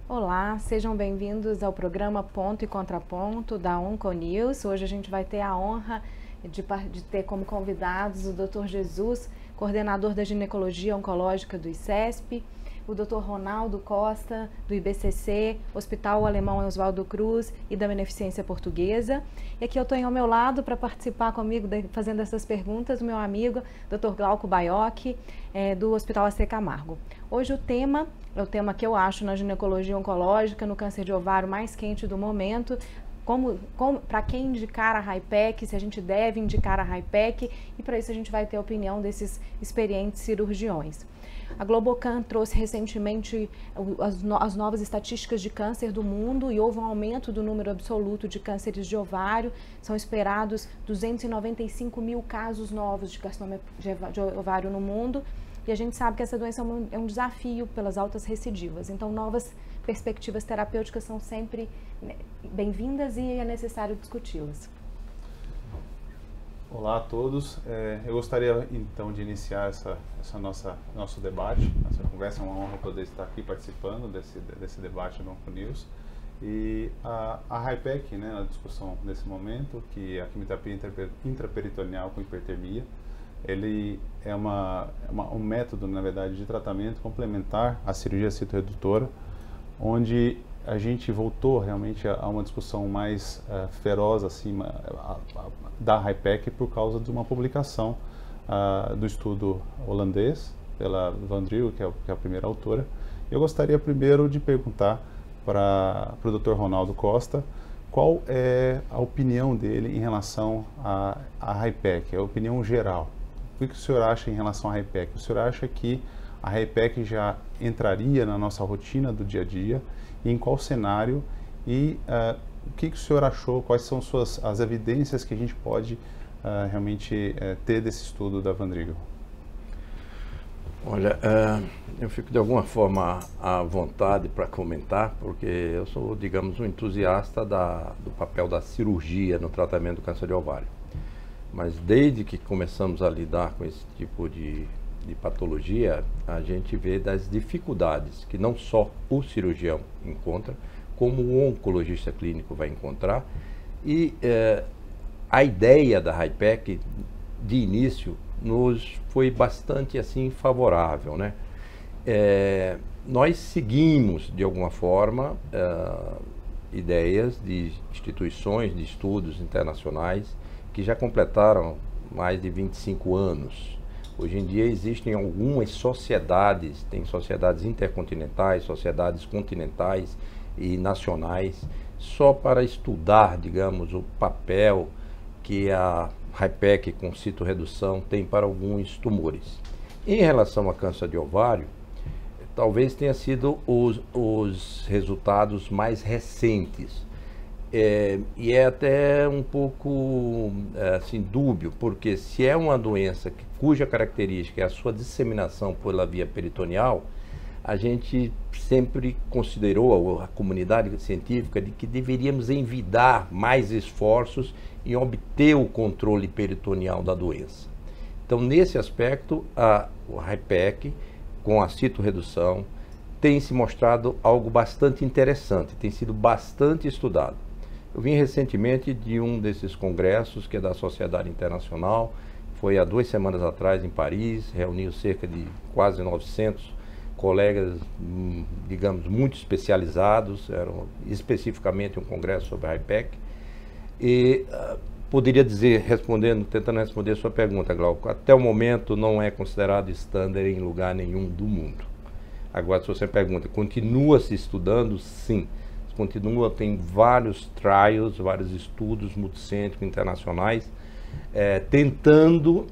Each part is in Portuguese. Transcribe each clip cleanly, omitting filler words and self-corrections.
Olá, sejam bem-vindos ao programa Ponto e Contraponto da Onconews. Hoje a gente vai ter a honra de ter como convidados o Dr. Jesus, coordenador da ginecologia oncológica do ICESP, o Dr. Ronaldo Costa, do IBCC, Hospital Alemão Oswaldo Cruz e da Beneficência Portuguesa. E aqui eu tenho ao meu lado para participar comigo, fazendo essas perguntas, o meu amigo, Dr. Glauco Baiocchi, do Hospital AC Camargo. Hoje o tema é o tema que eu acho na ginecologia oncológica, no câncer de ovário mais quente do momento, para quem indicar a HIPEC, se a gente deve indicar a HIPEC, e para isso a gente vai ter a opinião desses experientes cirurgiões. A Globocan trouxe recentemente as novas estatísticas de câncer do mundo e houve um aumento do número absoluto de cânceres de ovário. São esperados 295 mil casos novos de carcinoma de ovário no mundo. E a gente sabe que essa doença é um desafio pelas altas recidivas. Então, novas perspectivas terapêuticas são sempre bem-vindas e é necessário discuti-las. Olá a todos. Eu gostaria então de iniciar nosso debate, essa conversa. É uma honra poder estar aqui participando desse debate no Onconews. E a HIPEC, né, na discussão nesse momento, que é a quimioterapia intraperitoneal com hipertermia, ele é um método, na verdade, de tratamento complementar à cirurgia citoredutora, onde a gente voltou realmente a uma discussão mais feroz acima da HIPEC por causa de uma publicação do estudo holandês pela Van Driel, que é a primeira autora. Eu gostaria primeiro de perguntar para o Dr. Ronaldo Costa qual é a opinião dele em relação à HIPEC, a opinião geral. O que o senhor acha em relação à HIPEC? O senhor acha que a HIPEC já entraria na nossa rotina do dia a dia? E em qual cenário? E o que o senhor achou? Quais são as evidências que a gente pode realmente ter desse estudo da Van Driel? Olha, eu fico de alguma forma à vontade para comentar, porque eu sou, digamos, um entusiasta do papel da cirurgia no tratamento do câncer de ovário. Mas desde que começamos a lidar com esse tipo de patologia, a gente vê das dificuldades que não só o cirurgião encontra, como o oncologista clínico vai encontrar. E a ideia da HIPEC, de início, nos foi bastante assim favorável, né? Nós seguimos, de alguma forma, ideias de instituições de estudos internacionais que já completaram mais de 25 anos. Hoje em dia existem algumas sociedades, tem sociedades intercontinentais, sociedades continentais e nacionais, só para estudar, digamos, o papel que a HIPEC com citoredução tem para alguns tumores. Em relação a câncer de ovário, talvez tenha sido os resultados mais recentes. E é até um pouco assim, dúbio, porque se é uma doença cuja característica é a sua disseminação pela via peritoneal, a gente sempre considerou, a comunidade científica, de que deveríamos envidar mais esforços em obter o controle peritoneal da doença. Então, nesse aspecto, o HIPEC, com a citoredução, tem se mostrado algo bastante interessante, tem sido bastante estudado. Eu vim recentemente de um desses congressos, que é da Sociedade Internacional, foi há 2 semanas atrás em Paris, reuniu cerca de quase 900 colegas, digamos, muito especializados, era especificamente um congresso sobre a HIPEC. E poderia dizer, tentando responder a sua pergunta, Glauco, até o momento não é considerado standard em lugar nenhum do mundo. Agora, se você pergunta, continua se estudando? Sim. Continua, tem vários trials, vários estudos multicêntricos internacionais, tentando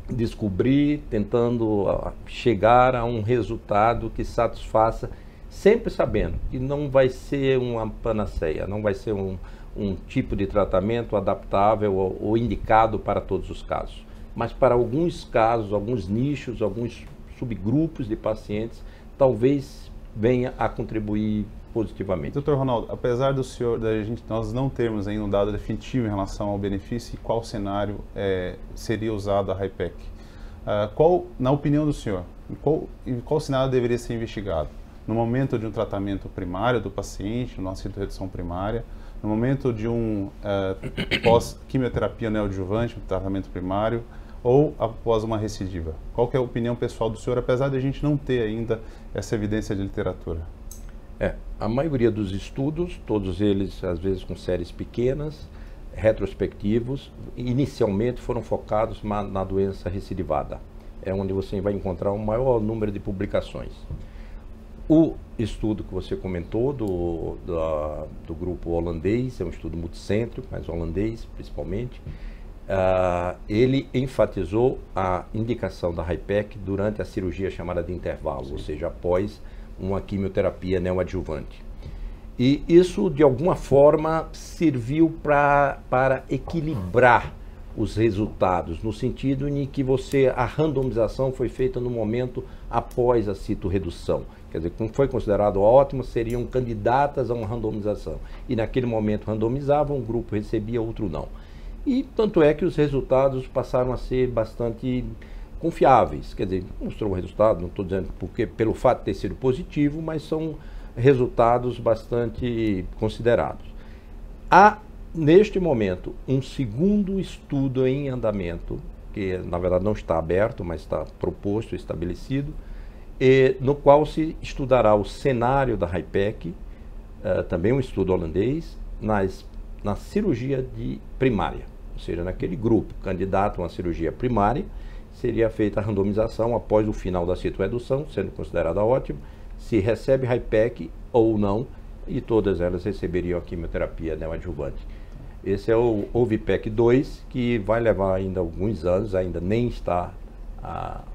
descobrir, tentando chegar a um resultado que satisfaça, sempre sabendo que não vai ser uma panaceia, não vai ser um tipo de tratamento adaptável ou indicado para todos os casos. mas para alguns casos, alguns nichos, alguns subgrupos de pacientes, talvez venha a contribuir positivamente. Doutor Ronaldo, apesar do senhor, nós não termos ainda um dado definitivo em relação ao benefício e qual cenário seria usado a HIPEC, na opinião do senhor, em qual cenário deveria ser investigado? No momento de um tratamento primário do paciente, numa citoredução primária, no momento de um pós-quimioterapia neoadjuvante, um tratamento primário, ou após uma recidiva? Qual que é a opinião pessoal do senhor, apesar de a gente não ter ainda essa evidência de literatura? A maioria dos estudos, todos eles às vezes com séries pequenas, retrospectivos, inicialmente foram focados na doença recidivada. É onde você vai encontrar um maior número de publicações. O estudo que você comentou do grupo holandês, é um estudo multicêntrico, mas holandês principalmente, ele enfatizou a indicação da HIPEC durante a cirurgia chamada de intervalo, ou seja, após uma quimioterapia neoadjuvante. E isso, de alguma forma, serviu para equilibrar os resultados, no sentido em que a randomização foi feita no momento após a citorredução. Quer dizer, como foi considerado ótimo, seriam candidatas a uma randomização. E naquele momento randomizavam, um grupo recebia, outro não. E tanto é que os resultados passaram a ser bastante confiáveis. Quer dizer, mostrou o resultado, não estou dizendo porque pelo fato de ter sido positivo, mas são resultados bastante considerados. Há, neste momento, um segundo estudo em andamento, que na verdade não está aberto, mas está proposto, estabelecido, no qual se estudará o cenário da HIPEC, também um estudo holandês, na cirurgia primária, ou seja, naquele grupo candidato a uma cirurgia primária, seria feita a randomização após o final da citoredução, sendo considerada ótima, se recebe HIPEC ou não, e todas elas receberiam a quimioterapia neoadjuvante. Esse é o OVIPEC 2, que vai levar ainda alguns anos, ainda nem está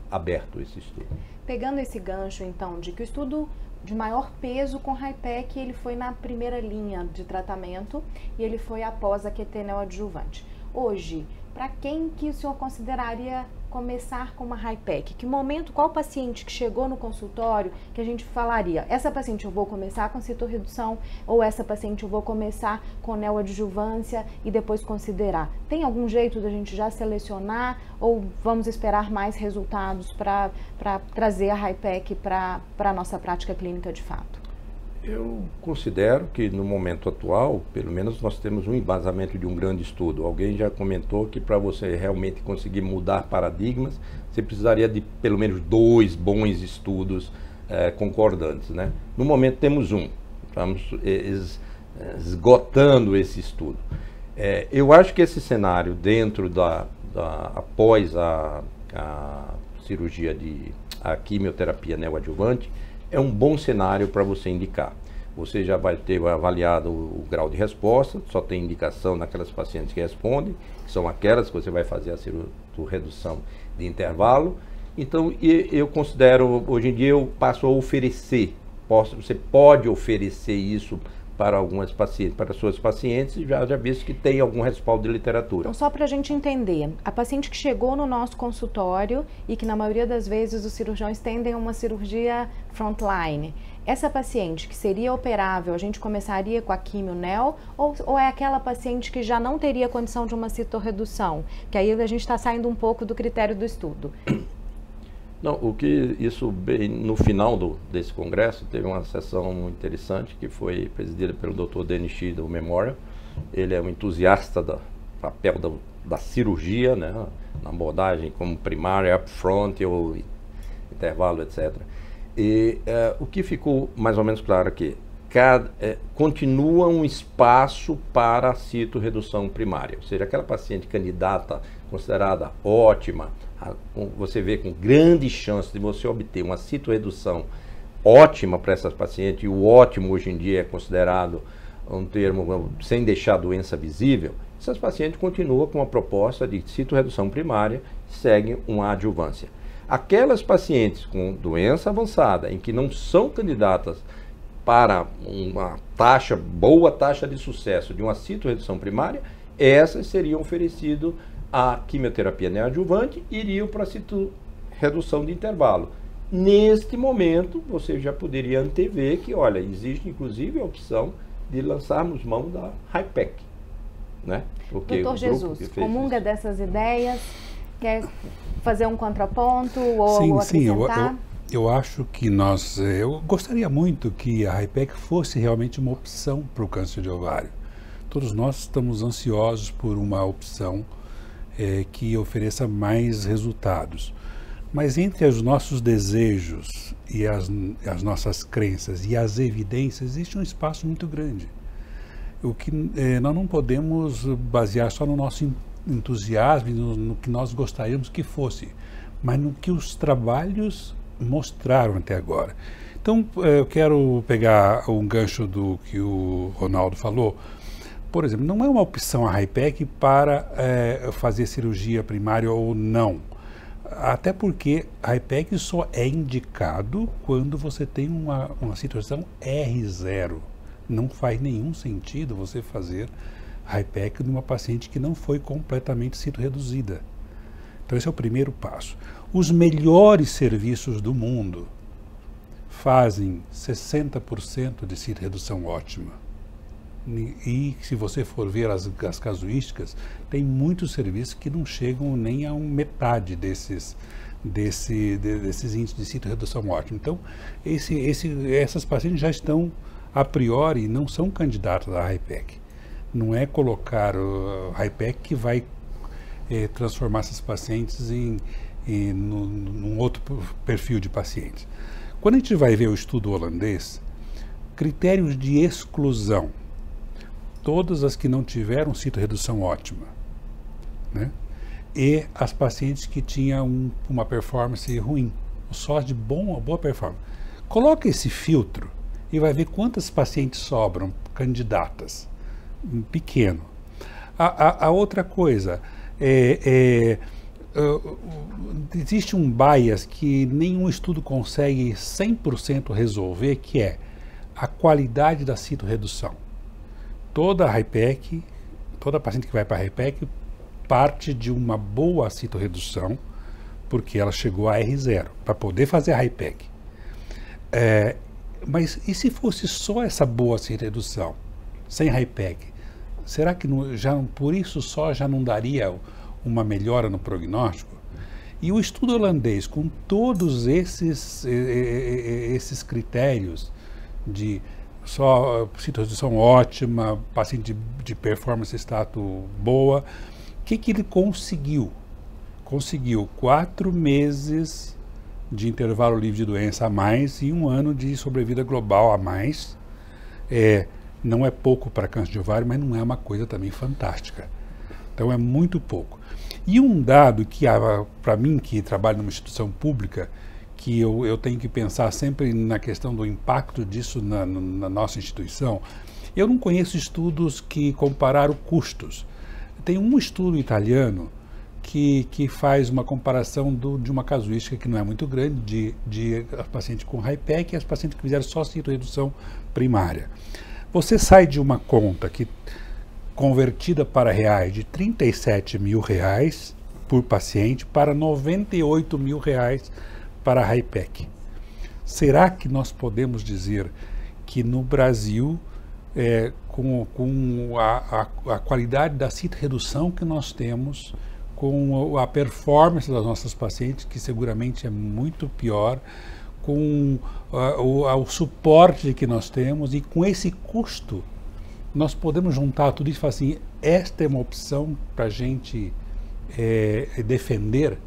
aberto esse estudo. Pegando esse gancho, então, de que o estudo de maior peso com HIPEC, ele foi na primeira linha de tratamento e ele foi após a QT neoadjuvante. Hoje, para quem que o senhor consideraria começar com uma HIPEC? Que momento, qual paciente que chegou no consultório que a gente falaria, essa paciente eu vou começar com citorredução ou essa paciente eu vou começar com neoadjuvância e depois considerar? Tem algum jeito da gente já selecionar ou vamos esperar mais resultados para trazer a HIPEC para a nossa prática clínica de fato? Eu considero que no momento atual, pelo menos nós temos um embasamento de um grande estudo. Alguém já comentou que para você realmente conseguir mudar paradigmas, você precisaria de pelo menos 2 bons estudos concordantes, né? No momento temos um, estamos esgotando esse estudo. Eu acho que esse cenário dentro após a cirurgia a quimioterapia neoadjuvante, é um bom cenário para você indicar. Você já vai ter avaliado o grau de resposta, só tem indicação naquelas pacientes que respondem, que são aquelas que você vai fazer a redução de intervalo. Então, eu considero, hoje em dia eu passo a oferecer, você pode oferecer isso para algumas pacientes, para suas pacientes, e já visto que tem algum respaldo de literatura. Então, só para a gente entender, a paciente que chegou no nosso consultório e que na maioria das vezes os cirurgiões tendem a uma cirurgia frontline, essa paciente que seria operável, a gente começaria com a quimio-neo ou é aquela paciente que já não teria condição de uma citorredução? Que aí a gente está saindo um pouco do critério do estudo. Não, no final desse congresso, teve uma sessão interessante que foi presidida pelo Dr. Denis Shi, do Memorial. Ele é um entusiasta do papel da cirurgia, né, na abordagem como primária, upfront ou intervalo, etc. E o que ficou mais ou menos claro aqui, continua um espaço para a citorredução primária, ou seja, aquela paciente candidata considerada ótima, você vê com grande chance de você obter uma citorredução ótima para essas pacientes, e o ótimo hoje em dia é considerado um termo sem deixar a doença visível, essas pacientes continuam com a proposta de citorredução primária, seguem uma adjuvância. Aquelas pacientes com doença avançada, em que não são candidatas para uma boa taxa de sucesso de uma citorredução primária, essas seriam oferecidas a quimioterapia neoadjuvante iriam para redução de intervalo. Neste momento, você já poderia antever que, olha, existe inclusive a opção de lançarmos mão da HIPEC, né? Porque Doutor Jesus, comunga dessas ideias, quer fazer um contraponto ou acrescentar? Sim, eu acho que eu gostaria muito que a HIPEC fosse realmente uma opção para o câncer de ovário. Todos nós estamos ansiosos por uma opção que ofereça mais resultados. Mas entre os nossos desejos e as nossas crenças e as evidências, existe um espaço muito grande. O que nós não podemos basear só no nosso entusiasmo, no que nós gostaríamos que fosse, mas no que os trabalhos mostraram até agora. Então, eu quero pegar um gancho do que o Ronaldo falou. Por exemplo, não é uma opção a HIPEC para fazer cirurgia primária ou não. Até porque a HIPEC só é indicado quando você tem uma situação R0. Não faz nenhum sentido você fazer a HIPEC numa paciente que não foi completamente citoreduzida. Então esse é o primeiro passo. Os melhores serviços do mundo fazem 60% de citoredução ótima. E se você for ver as casuísticas, tem muitos serviços que não chegam nem a metade desses índices de citoredução ótima. Então, essas pacientes já estão, a priori, não são candidatas à HIPEC. Não é colocar a HIPEC que vai transformar essas pacientes num outro perfil de pacientes. Quando a gente vai ver o estudo holandês, critérios de exclusão, todas as que não tiveram citoredução ótima, né? E as pacientes que tinham uma performance ruim, só de boa performance. Coloca esse filtro e vai ver quantas pacientes sobram candidatas. Pequeno. A outra coisa, existe um bias que nenhum estudo consegue 100% resolver, que é a qualidade da citoredução. Toda HIPEC, toda paciente que vai para a HIPEC parte de uma boa citoredução, porque ela chegou a R0, para poder fazer a HIPEC. Mas e se fosse só essa boa citoredução, sem HIPEC? Será que por isso só já não daria uma melhora no prognóstico? E o estudo holandês, com todos esses critérios de só citoredução ótima, paciente de performance status boa, o que ele conseguiu? Conseguiu 4 meses de intervalo livre de doença a mais e 1 ano de sobrevida global a mais. Não é pouco para câncer de ovário, mas não é uma coisa também fantástica. Então é muito pouco. E um dado que, para mim, que trabalho numa instituição pública, que eu tenho que pensar sempre na questão do impacto disso na nossa instituição, eu não conheço estudos que compararam custos. Tem um estudo italiano que faz uma comparação de uma casuística que não é muito grande, de pacientes com HIPEC e as pacientes que fizeram só citoredução primária. Você sai de uma conta que, convertida para reais, de R$37 mil por paciente para R$98 mil para a HIPEC. Será que nós podemos dizer que no Brasil, com a qualidade da citoredução que nós temos, com a performance das nossas pacientes, que seguramente é muito pior, com o suporte que nós temos e com esse custo, nós podemos juntar tudo isso e falar assim, esta é uma opção para a gente defender?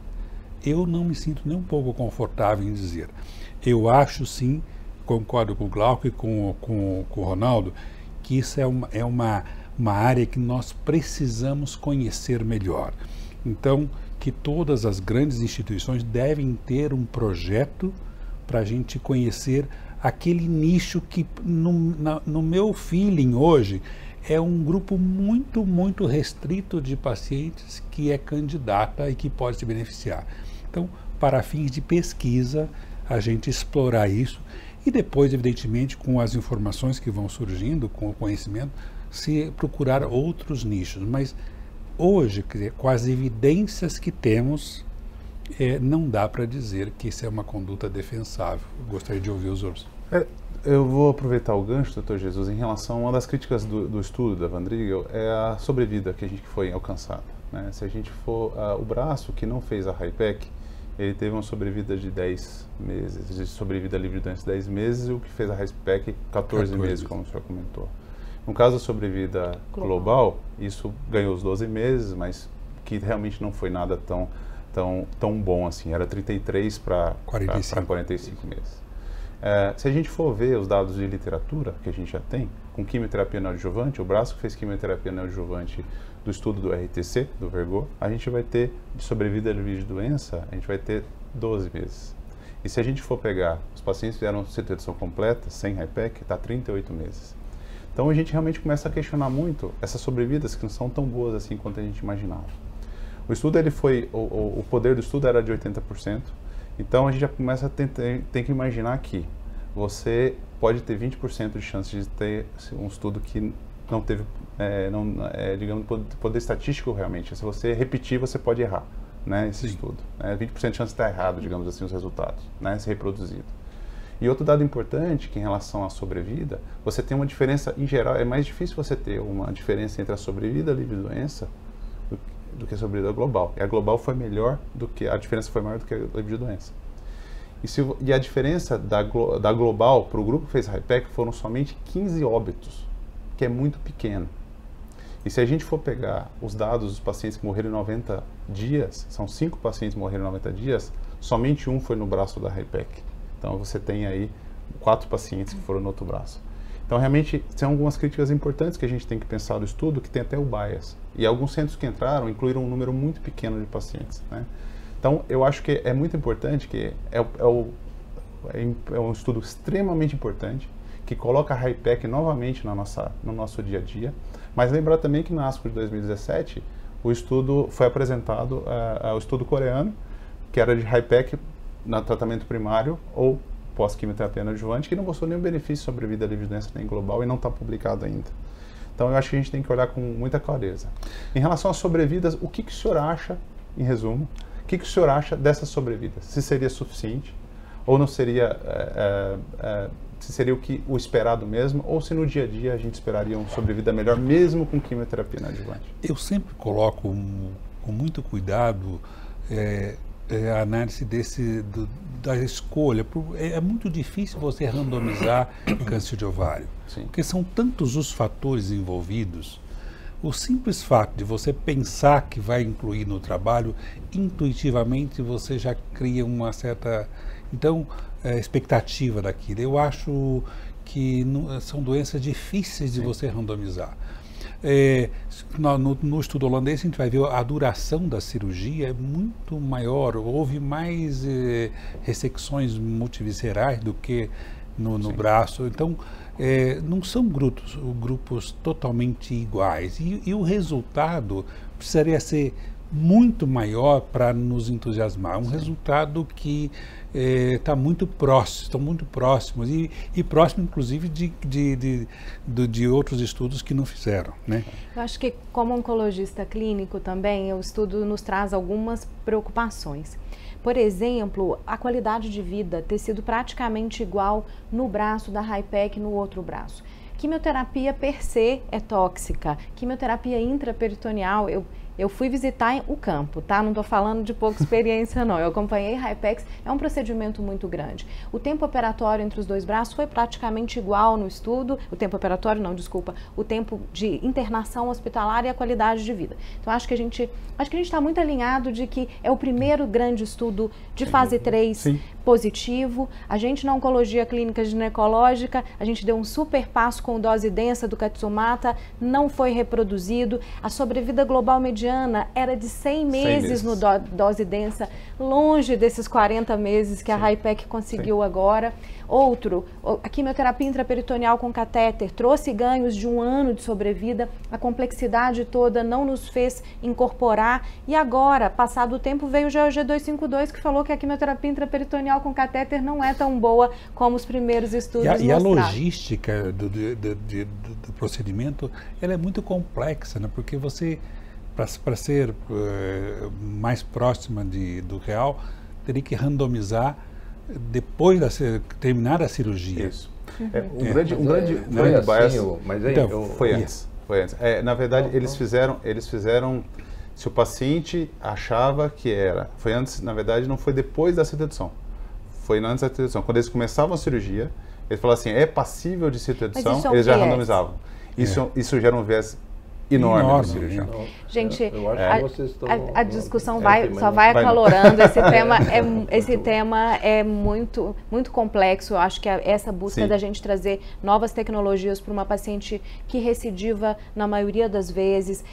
Eu não me sinto nem um pouco confortável em dizer. Eu acho sim, concordo com o Glauco e com o Ronaldo, que isso é uma área que nós precisamos conhecer melhor. Então, que todas as grandes instituições devem ter um projeto para a gente conhecer aquele nicho que, no meu feeling hoje, é um grupo muito, muito restrito de pacientes que é candidata e que pode se beneficiar. Então, para fins de pesquisa, a gente explorar isso e depois, evidentemente, com as informações que vão surgindo, com o conhecimento, se procurar outros nichos. Mas hoje, quer dizer, com as evidências que temos, não dá para dizer que isso é uma conduta defensável. Eu gostaria de ouvir os outros. Eu vou aproveitar o gancho, doutor Jesus, em relação a uma das críticas do estudo da Van Driel, é a sobrevida que foi alcançada. Né? Se a gente for, o braço que não fez a HIPEC, ele teve uma sobrevida de 10 meses, de sobrevida livre de doença 10 meses, e o que fez a HIPEC 14 meses, como o senhor comentou. No caso da sobrevida global, isso ganhou os 12 meses, mas que realmente não foi nada tão bom assim, era 33 para 45 meses. Se a gente for ver os dados de literatura que a gente já tem, com quimioterapia neoadjuvante, o braço que fez quimioterapia neoadjuvante do estudo do RTC, do Vergot, a gente vai ter, de sobrevida livre de doença, a gente vai ter 12 meses. E se a gente for pegar, os pacientes que fizeram citotoxicação completa, sem HIPEC, está 38 meses. Então a gente realmente começa a questionar muito essas sobrevidas que não são tão boas assim quanto a gente imaginava. O estudo, o poder do estudo era de 80%, então a gente já começa a tem que imaginar que você pode ter 20% de chance de ter um estudo que não teve, digamos, poder estatístico realmente. Se você repetir, você pode errar, né, esse estudo. 20% de chance de estar errado, digamos assim, os resultados, né, se reproduzido. E outro dado importante, que em relação à sobrevida, você tem uma diferença, em geral, é mais difícil você ter uma diferença entre a sobrevida livre de doença do que a sobrevida global. E a global foi melhor a diferença foi maior do que a livre de doença. E a diferença da global para o grupo que fez HIPEC foram somente 15 óbitos, que é muito pequeno. E se a gente for pegar os dados dos pacientes que morreram em 90 dias, são 5 pacientes que morreram em 90 dias, somente um foi no braço da HIPEC. Então você tem aí 4 pacientes que foram no outro braço. Então realmente são algumas críticas importantes que a gente tem que pensar no estudo, que tem até o bias. E alguns centros que entraram incluíram um número muito pequeno de pacientes, né? Então eu acho que é muito importante, que é um estudo extremamente importante, que coloca a HIPEC novamente no nosso dia a dia. Mas lembrar também que na ASCO de 2017, o estudo foi apresentado, o estudo coreano, que era de HIPEC no tratamento primário ou pós-quimioterapia neoadjuvante, que não mostrou nenhum benefício sobre vida livre de doença nem global e não está publicado ainda. Então eu acho que a gente tem que olhar com muita clareza. Em relação às sobrevidas, o que o senhor acha, em resumo, o que o senhor acha dessas sobrevidas? Se seria suficiente ou não seria, se seria o esperado mesmo, ou se no dia a dia a gente esperaria uma sobrevida melhor mesmo com quimioterapia neoadjuvante? Eu sempre coloco com muito cuidado a análise da escolha. É muito difícil você randomizar câncer de ovário, porque são tantos os fatores envolvidos. O simples fato de você pensar que vai incluir no trabalho, intuitivamente você já cria uma certa expectativa daquilo. Eu acho que são doenças difíceis de você randomizar. No estudo holandês a gente vai ver a duração da cirurgia é muito maior, houve mais ressecções multiviscerais do que no braço, então não são grupos totalmente iguais e o resultado precisaria ser muito maior para nos entusiasmar, um resultado que estão muito próximos e próximo inclusive de outros estudos que não fizeram, né? Eu acho que como oncologista clínico também, o estudo nos traz algumas preocupações. Por exemplo, a qualidade de vida ter sido praticamente igual no braço da HIPEC e no outro braço. Quimioterapia per se é tóxica, quimioterapia intraperitoneal, eu fui visitar o campo, tá? Não estou falando de pouca experiência, não. Eu acompanhei HIPEX, é um procedimento muito grande. O tempo operatório entre os dois braços foi praticamente igual no estudo. O tempo operatório, não, desculpa. O tempo de internação hospitalar e a qualidade de vida. Então, acho que a gente está muito alinhado de que é o primeiro grande estudo de fase 3 positivo. A gente, na oncologia clínica ginecológica, a gente deu um super passo com dose densa do Katsumata, não foi reproduzido. A sobrevida global mediana era de 100 meses no dose densa, longe desses 40 meses que a HIPEC conseguiu agora. Outro, a quimioterapia intraperitoneal com catéter trouxe ganhos de 1 ano de sobrevida, a complexidade toda não nos fez incorporar e agora, passado o tempo, veio o GOG 252 que falou que a quimioterapia intraperitoneal com catéter não é tão boa como os primeiros estudos mostraram. E a logística do procedimento, ela é muito complexa, né? Porque você para ser mais próxima do real, teria que randomizar depois de terminar a cirurgia. Isso. Um grande bias, mas aí, então, foi antes. Na verdade, eles fizeram, se o paciente achava que era, foi antes, na verdade, não foi depois da citoredução, foi antes da citoredução. Quando eles começavam a cirurgia, eles falavam assim, é passível de citoredução, eles já randomizavam. Isso gera um viés enorme no cirurgião. Gente, eu acho que vocês estão, a discussão só vai acalorando. Esse tema é muito, muito complexo. Eu acho que essa busca da gente trazer novas tecnologias para uma paciente que recidiva na maioria das vezes.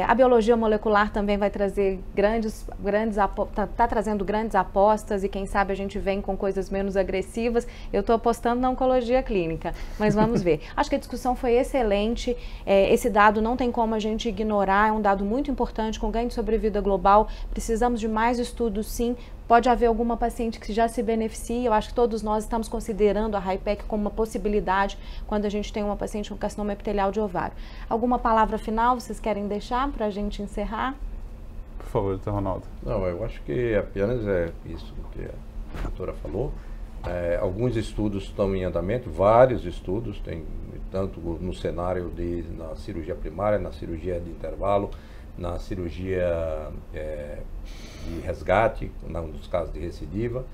A biologia molecular também vai trazer está trazendo grandes apostas, e quem sabe a gente vem com coisas menos agressivas. Eu estou apostando na oncologia clínica, mas vamos ver. Acho que a discussão foi excelente. Esse dado não tem como a gente ignorar, é um dado muito importante, com ganho de sobrevida global. Precisamos de mais estudos, sim. Pode haver alguma paciente que já se beneficie. Eu acho que todos nós estamos considerando a HIPEC como uma possibilidade quando a gente tem uma paciente com carcinoma epitelial de ovário. Alguma palavra final vocês querem deixar para a gente encerrar? Por favor, doutor Ronaldo. Não, eu acho que apenas é isso que a doutora falou. Alguns estudos estão em andamento, vários estudos, tem tanto no cenário na cirurgia primária, na cirurgia de intervalo, na cirurgia de resgate, nos casos de recidiva.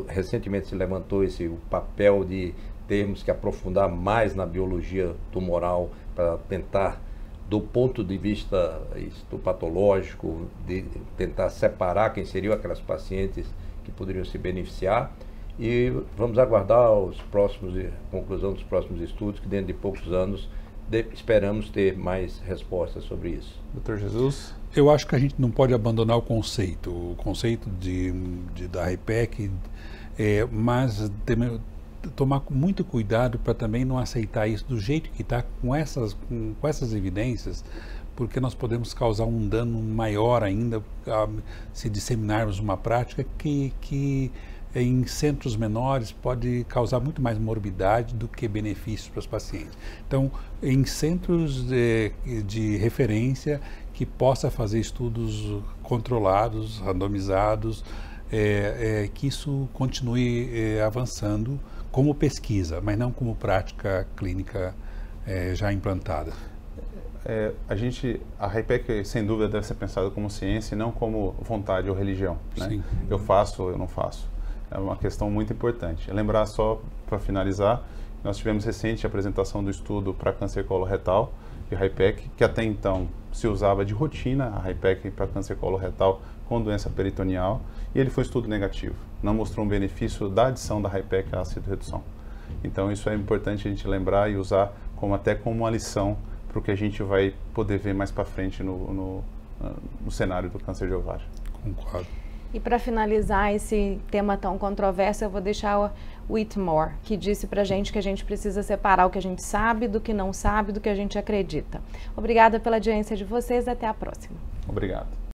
Recentemente se levantou o papel de termos que aprofundar mais na biologia tumoral para tentar, do ponto de vista histopatológico, de tentar separar quem seriam aquelas pacientes que poderiam se beneficiar, e vamos aguardar a conclusão dos próximos estudos, que dentro de poucos anos esperamos ter mais respostas sobre isso. Dr. Jesus? Eu acho que a gente não pode abandonar o conceito da HIPEC, mas tomar muito cuidado para também não aceitar isso do jeito que está, com essas evidências, porque nós podemos causar um dano maior ainda se disseminarmos uma prática que em centros menores pode causar muito mais morbidade do que benefícios para os pacientes. Então, em centros de referência que possa fazer estudos controlados, randomizados, que isso continue avançando como pesquisa, mas não como prática clínica já implantada. A HIPEC, sem dúvida, deve ser pensada como ciência e não como vontade ou religião, né? Sim. Eu faço ou eu não faço. É uma questão muito importante. Lembrar só, para finalizar, nós tivemos recente a apresentação do estudo para câncer coloretal de HIPEC, que até então se usava de rotina a HIPEC para câncer coloretal com doença peritoneal, e ele foi um estudo negativo. Não mostrou um benefício da adição da HIPEC à citoredução. Então isso é importante a gente lembrar e usar até como uma lição para o que a gente vai poder ver mais para frente no cenário do câncer de ovário. Concordo. E para finalizar esse tema tão controverso, eu vou deixar o Whitmore, que disse para a gente que a gente precisa separar o que a gente sabe do que não sabe, do que a gente acredita. Obrigada pela audiência de vocês, até a próxima. Obrigado.